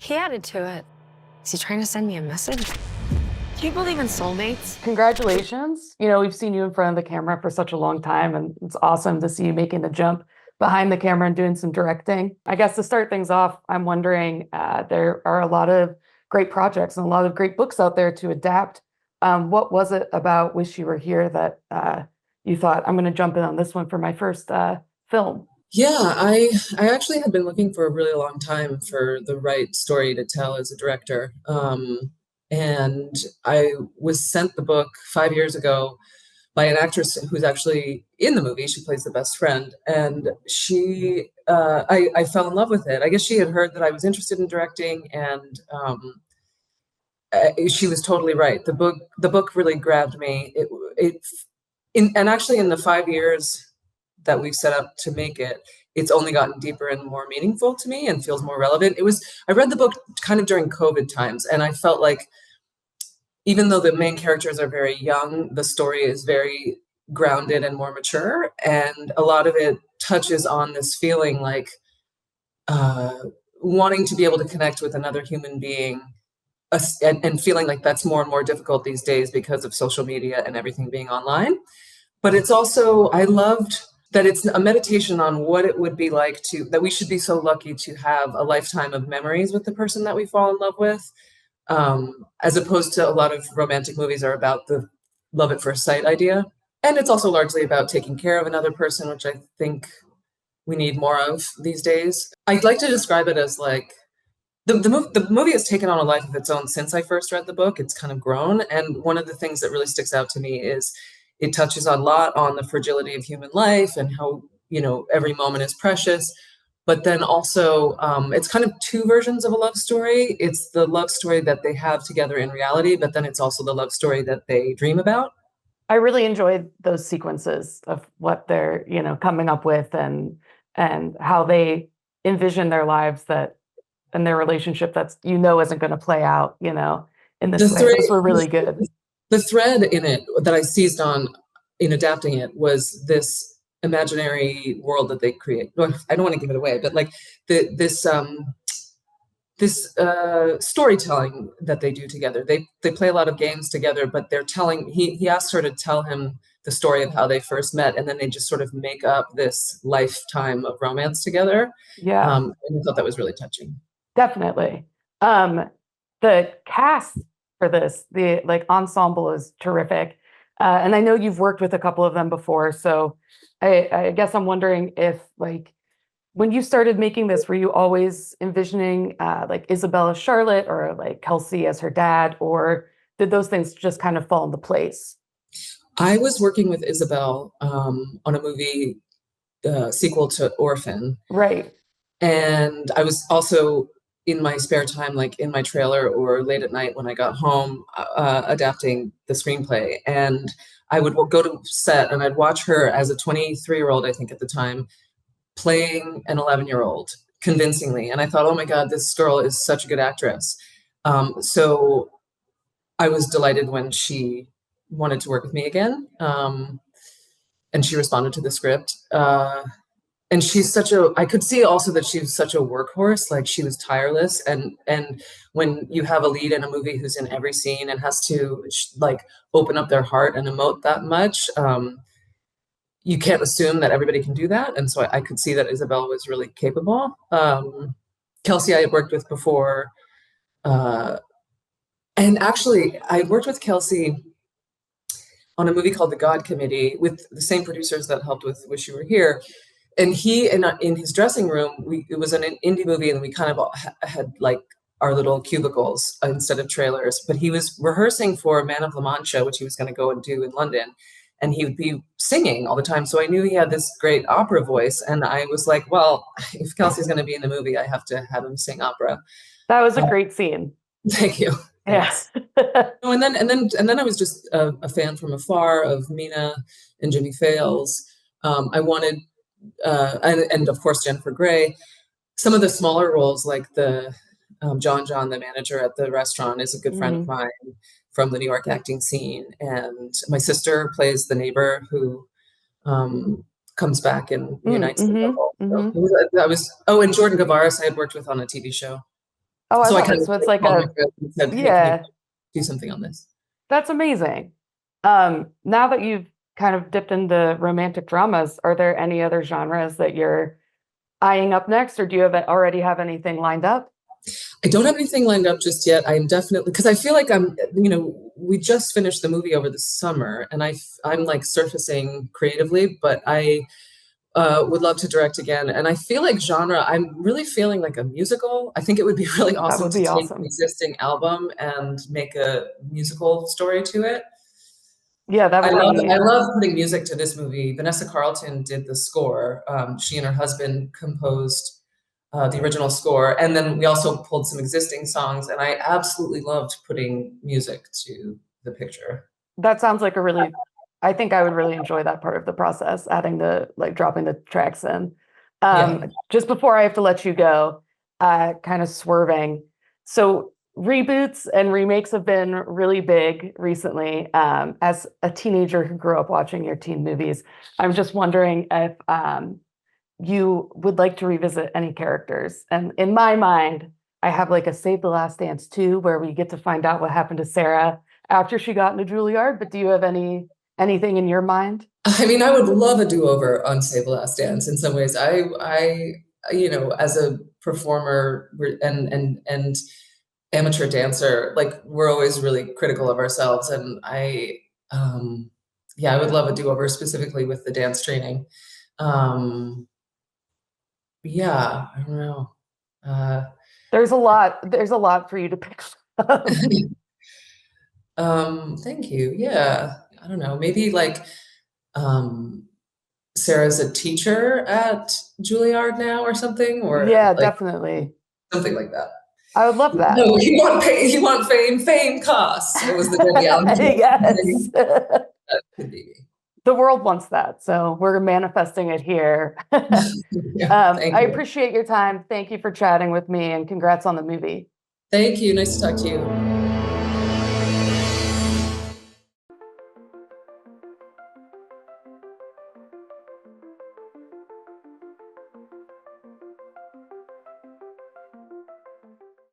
He added to it. Is he trying to send me a message? Do you believe in soulmates? Congratulations. We've seen you in front of the camera for such a long time, and it's awesome to see you making the jump behind the camera and doing some directing. I guess to start things off, I'm wondering, there are a lot of great projects and a lot of great books out there to adapt. What was it about Wish You Were Here that you thought, I'm going to jump in on this one for my first film? Yeah, I actually had been looking for a really long time for the right story to tell as a director. And I was sent the book 5 years ago by an actress who's actually in the movie. She plays the best friend, and I fell in love with it. I guess she had heard that I was interested in directing, and she was totally right. The book really grabbed me. And actually in the 5 years that we've set up to make it, it's only gotten deeper and more meaningful to me and feels more relevant. I read the book kind of during COVID times, and I felt like even though the main characters are very young, the story is very grounded and more mature. And a lot of it touches on this feeling like wanting to be able to connect with another human being, and feeling like that's more and more difficult these days because of social media and everything being online. But it's also, I loved that it's a meditation on what it would be like that we should be so lucky to have a lifetime of memories with the person that we fall in love with, as opposed to a lot of romantic movies are about the love at first sight idea. And it's also largely about taking care of another person, which I think we need more of these days. I'd like to describe it as like, the movie has taken on a life of its own since I first read the book. It's kind of grown. And one of the things that really sticks out to me is it touches a lot on the fragility of human life and how, every moment is precious. But then also, it's kind of two versions of a love story. It's the love story that they have together in reality, but then it's also the love story that they dream about. I really enjoyed those sequences of what they're, coming up with and how they envision their lives and their relationship that's, isn't going to play out, in this way. Those were really good. The thread in it that I seized on in adapting it was this imaginary world that they create. Well, I don't want to give it away, but like this storytelling that they do together. They play a lot of games together, but they're telling. He asked her to tell him the story of how they first met, and then they just sort of make up this lifetime of romance together. Yeah, and I thought that was really touching. Definitely. The cast for this, the ensemble is terrific. And I know you've worked with a couple of them before. So I guess I'm wondering if when you started making this, were you always envisioning Isabelle as Charlotte or Kelsey as her dad, or did those things just kind of fall into place? I was working with Isabelle on a movie sequel to Orphan. Right. And I was also in my spare time, like in my trailer or late at night when I got home, adapting the screenplay. And I would go to set and I'd watch her as a 23-year-old, I think at the time, playing an 11-year-old convincingly. And I thought, oh my God, this girl is such a good actress. So I was delighted when she wanted to work with me again. And she responded to the script. And she's I could see also that she was such a workhorse, like she was tireless. And when you have a lead in a movie who's in every scene and has to open up their heart and emote that much, you can't assume that everybody can do that. And so I could see that Isabelle was really capable. Kelsey I had worked with before. And actually I worked with Kelsey on a movie called The God Committee with the same producers that helped with Wish You Were Here. And he, in his dressing room, it was an indie movie, and we kind of had our little cubicles instead of trailers. But he was rehearsing for Man of La Mancha, which he was going to go and do in London. And he would be singing all the time. So I knew he had this great opera voice. And I was like, well, if Kelsey's going to be in the movie, I have to have him sing opera. That was a great scene. Thank you. Yes. And then I was just a fan from afar of Mena and Jimmy Fails. I wanted, and of course Jennifer Grey. Some of the smaller roles, like the John, the manager at the restaurant, is a good friend of mine from the New York acting scene, and my sister plays the neighbor who comes back and unites the couple. So and Jordan Gavaris I had worked with on a TV show. Oh, I So I love kind it. of So it's like called my a, friend and said, hey, can you yeah, do something on this? that's amazing. Now that you've kind of dipped into romantic dramas, are there any other genres that you're eyeing up next, or do you already have anything lined up? I don't have anything lined up just yet. I'm definitely, because I feel like we just finished the movie over the summer, and I'm like surfacing creatively, but I would love to direct again. And I feel like genre, I'm really feeling like a musical. I think it would be really That awesome would to be take an awesome. existing album and make a musical story to it. Yeah, that I would love be, I love putting music to this movie. Vanessa Carlton did the score. She and her husband composed the original score, and then we also pulled some existing songs. And I absolutely loved putting music to the picture. that sounds like a really, I think I would really enjoy that part of the process, adding the, like dropping the tracks in. Yeah. Just before I have to let you go, kind of swerving. So reboots and remakes have been really big recently. As a teenager who grew up watching your teen movies, I'm just wondering if you would like to revisit any characters. And in my mind, I have like a Save the Last Dance 2, where we get to find out what happened to Sarah after she got into Juilliard. But do you have anything in your mind? I mean, I would love a do-over on Save the Last Dance in some ways. As a performer and amateur dancer, like we're always really critical of ourselves. And I would love a do-over specifically with the dance training. Um, yeah, I don't know. Uh, There's a lot for you to pick from. thank you. Yeah, I don't know. Maybe like, um, Sarah's a teacher at Juilliard now or something, or Yeah, like definitely. something like that. I would love that. No, you want fame, fame costs. It was the Debbie Allen. Yes. That could be me. The world wants that, so we're manifesting it here. Yeah, thank I you. appreciate your time. Thank you for chatting with me, and congrats on the movie. Thank you. Nice to talk to you.